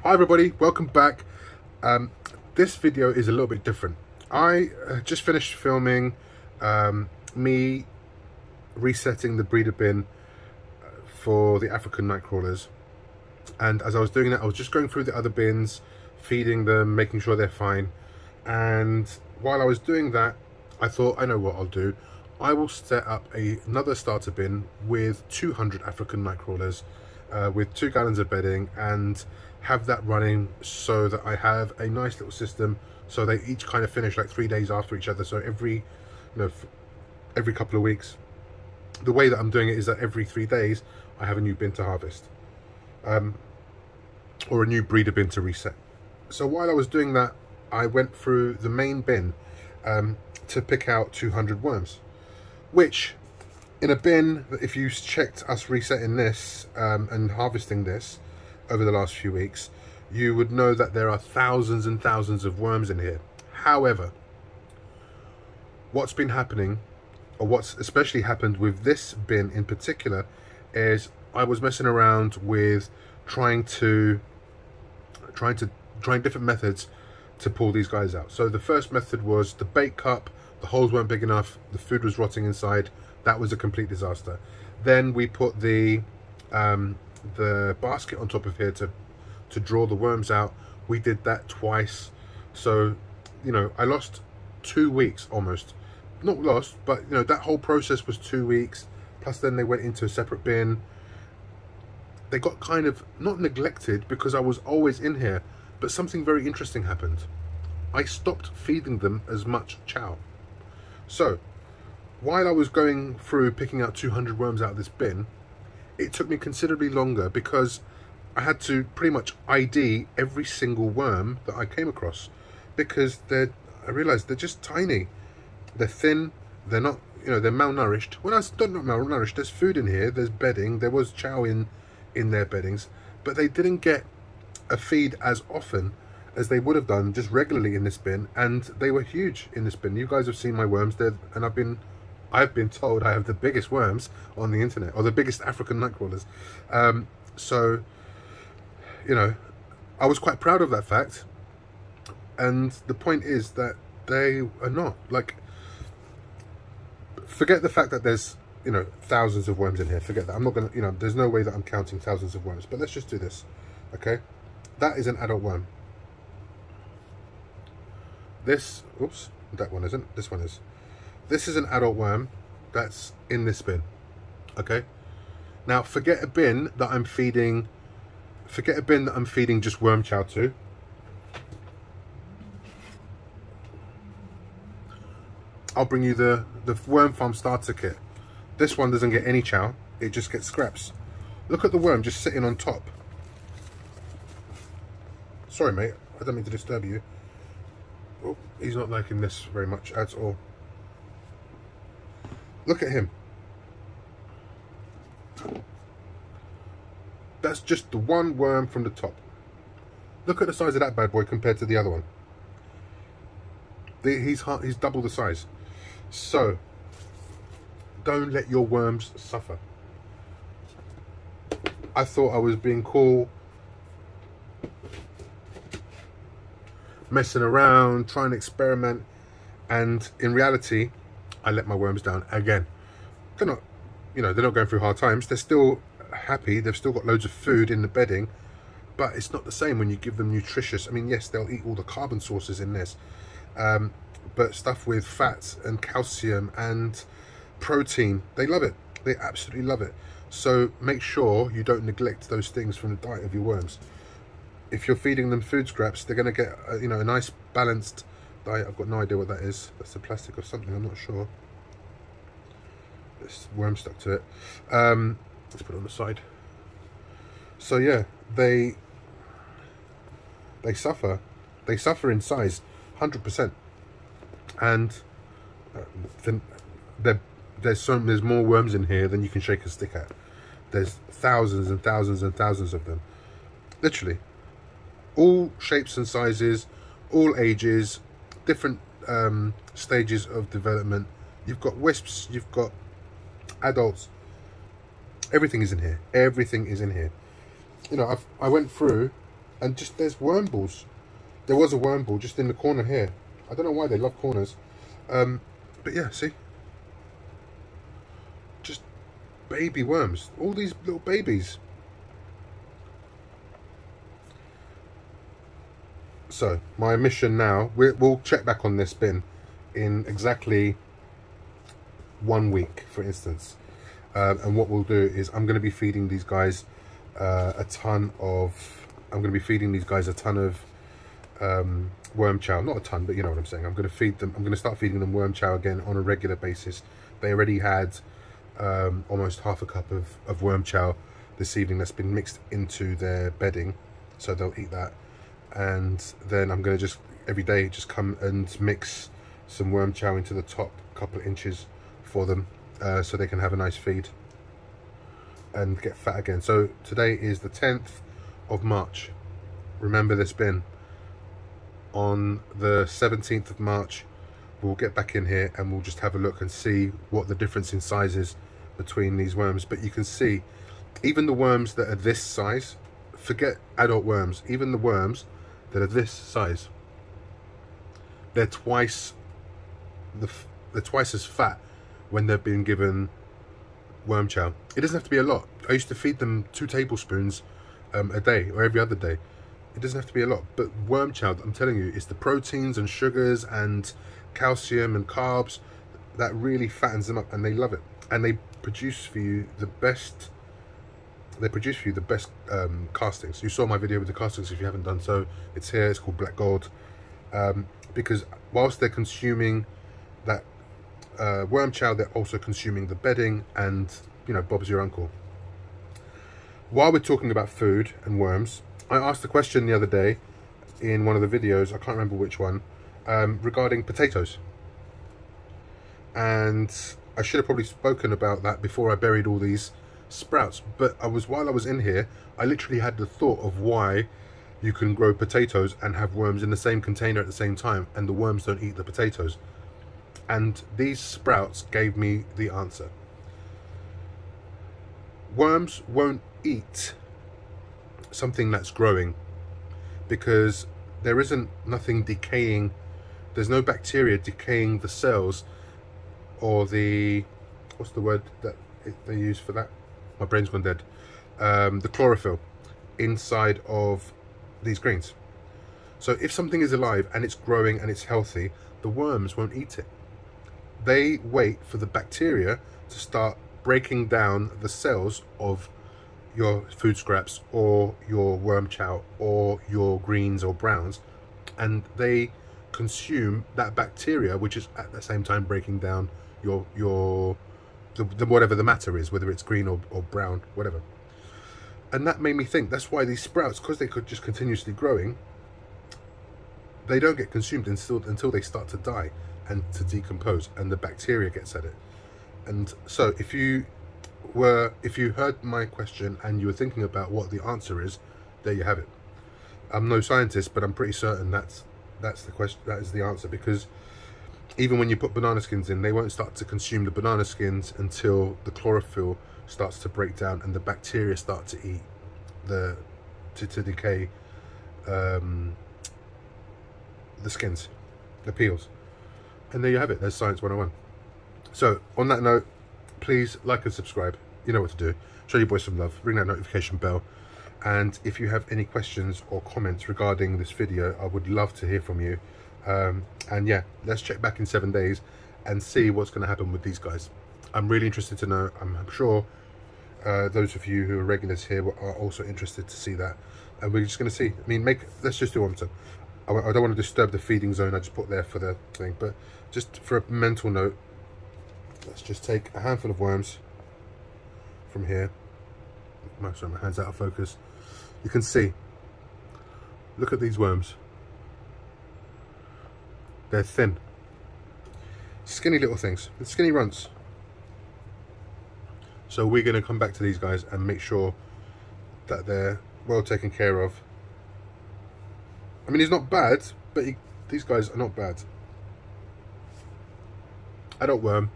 Hi everybody, welcome back. This video is a little bit different. I just finished filming me resetting the breeder bin for the African night crawlers, and as I was doing that I was just going through the other bins, feeding them, making sure they're fine. And while I was doing that, I thought, I know what I'll do. I will set up another starter bin with 200 African night crawlers with 2 gallons of bedding, and have that running so that I have a nice little system, so they each kind of finish like 3 days after each other. So every couple of weeks. The way that I'm doing it is that every 3 days I have a new bin to harvest, or a new breeder bin to reset. So while I was doing that, I went through the main bin to pick out 200 worms, which in a bin, if you checked us resetting this and harvesting this over the last few weeks, you would know that there are thousands and thousands of worms in here. However, what's been happening, or what's especially happened with this bin in particular, is I was messing around with trying different methods to pull these guys out. So the first method was the bait cup. The holes weren't big enough, the food was rotting inside. That was a complete disaster. Then we put the basket on top of here to draw the worms out. We did that twice. So, you know, I lost 2 weeks almost. Not lost, but you know, that whole process was 2 weeks. Plus then they went into a separate bin. They got kind of not neglected because I was always in here, but something very interesting happened. I stopped feeding them as much chow. So while I was going through picking out 200 worms out of this bin, it took me considerably longer because I had to pretty much ID every single worm that I came across, because I realized they're just tiny. They're thin, they're not, you know, they're malnourished. When I say not malnourished, there's food in here, there's bedding, there was chow in their beddings, but they didn't get a feed as often as they would have done just regularly in this bin, and they were huge in this bin. You guys have seen my worms there, and I've been told I have the biggest worms on the internet, or the biggest African night crawlers. So, you know, I was quite proud of that fact. And the point is that they are not, like, forget the fact that there's, you know, thousands of worms in here. Forget that. I'm not gonna, you know, there's no way that I'm counting thousands of worms. But let's just do this, okay? That is an adult worm. This, oops, that one isn't. This one is. This is an adult worm that's in this bin, okay? Now, forget a bin that I'm feeding just worm chow to. I'll bring you the worm farm starter kit. This one doesn't get any chow, it just gets scraps. Look at the worm just sitting on top. Sorry mate, I don't mean to disturb you. Oh, he's not liking this very much at all. Look at him. That's just the one worm from the top. Look at the size of that bad boy compared to the other one. He's double the size. So, don't let your worms suffer. I thought I was being cool, messing around, trying to experiment, and in reality, I let my worms down again. They're not, you know, they're not going through hard times. They're still happy. They've still got loads of food in the bedding, but it's not the same when you give them nutritious. I mean, yes, they'll eat all the carbon sources in this, but stuff with fat and calcium and protein, they love it. They absolutely love it. So make sure you don't neglect those things from the diet of your worms. If you're feeding them food scraps, they're going to get you know, a nice balanced diet. I've got no idea what that is. That's the plastic of something, I'm not sure. This worm stuck to it. Let's put it on the side. So yeah, they suffer in size 100%, and there's more worms in here than you can shake a stick at. There's thousands and thousands and thousands of them, literally, all shapes and sizes, all ages, different stages of development. You've got wisps, you've got adults, everything is in here. Everything is in here. You know, I went through And just, there's worm balls. There was a worm ball just in the corner here. I don't know why they love corners. But yeah, see? Just baby worms. All these little babies. So, my mission now, we'll check back on this bin in exactly 1 week, for instance. And what we'll do is I'm going to be feeding these guys a ton of worm chow. Not a ton, but you know what I'm saying. I'm going to start feeding them worm chow again on a regular basis. They already had almost half a cup of worm chow this evening that's been mixed into their bedding, so they'll eat that. And then I'm going to just every day just come and mix some worm chow into the top couple of inches for them, so they can have a nice feed and get fat again. So today is the 10th of March. Remember this bin. On the 17th of March we'll get back in here and we'll just have a look and see what the difference in size is between these worms. But you can see even the worms that are this size, forget adult worms, even the worms that are this size, they're twice as fat when they've been given worm chow. It doesn't have to be a lot. I used to feed them 2 tablespoons a day or every other day. It doesn't have to be a lot, but worm chow, I'm telling you, it's the proteins and sugars and calcium and carbs that really fattens them up, and they love it. And they produce for you the best. They produce for you the best castings. You saw my video with the castings. If you haven't done so, it's here. It's called Black Gold, because whilst they're consuming that worm chow, they're also consuming the bedding, and you know, Bob's your uncle. While we're talking about food and worms, I asked a question the other day in one of the videos, I can't remember which one, regarding potatoes. And I should have probably spoken about that before I buried all these sprouts. But while I was in here, I literally had the thought of why you can grow potatoes and have worms in the same container at the same time, and the worms don't eat the potatoes. And these sprouts gave me the answer. Worms won't eat something that's growing because there isn't nothing decaying. There's no bacteria decaying the cells, or the, what's the word that they use for that? My brain's gone dead. The chlorophyll inside of these greens. So if something is alive and it's growing and it's healthy, the worms won't eat it. They wait for the bacteria to start breaking down the cells of your food scraps or your worm chow or your greens or browns, and they consume that bacteria, which is at the same time breaking down your whatever the matter is, whether it's green or brown, whatever. And that made me think that's why these sprouts, because they could just continuously growing, they don't get consumed until they start to die and to decompose, and the bacteria gets at it. And so if you heard my question and you were thinking about what the answer is, there you have it. I'm no scientist, but I'm pretty certain that's the question. That is the answer, because even when you put banana skins in, they won't start to consume the banana skins until the chlorophyll starts to break down and the bacteria start to eat to decay the skins, the peels. And there you have it. There's Science 101. So on that note, please like and subscribe. You know what to do. Show your boys some love. Ring that notification bell. And if you have any questions or comments regarding this video, I would love to hear from you. And yeah, let's check back in 7 days and see what's going to happen with these guys. I'm really interested to know. I'm sure those of you who are regulars here are also interested to see that. And we're just going to see. I mean, let's just do one more. I don't want to disturb the feeding zone I just put there for the thing, but just for a mental note, let's just take a handful of worms from here. Sorry, my hand's out of focus. You can see, look at these worms. They're thin, skinny little things, skinny runts. So we're going to come back to these guys and make sure that they're well taken care of. I mean, he's not bad, but these guys are not bad. Adult worm,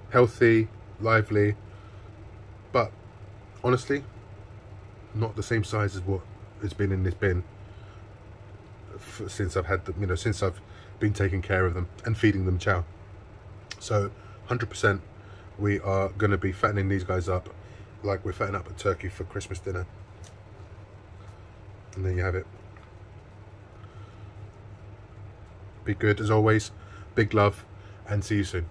healthy, lively, but honestly, not the same size as what has been in this bin since I've had them, you know, since I've been taking care of them and feeding them chow. So 100% we are going to be fattening these guys up like we're fattening up a turkey for Christmas dinner. And there you have it. Be good as always, big love, and see you soon.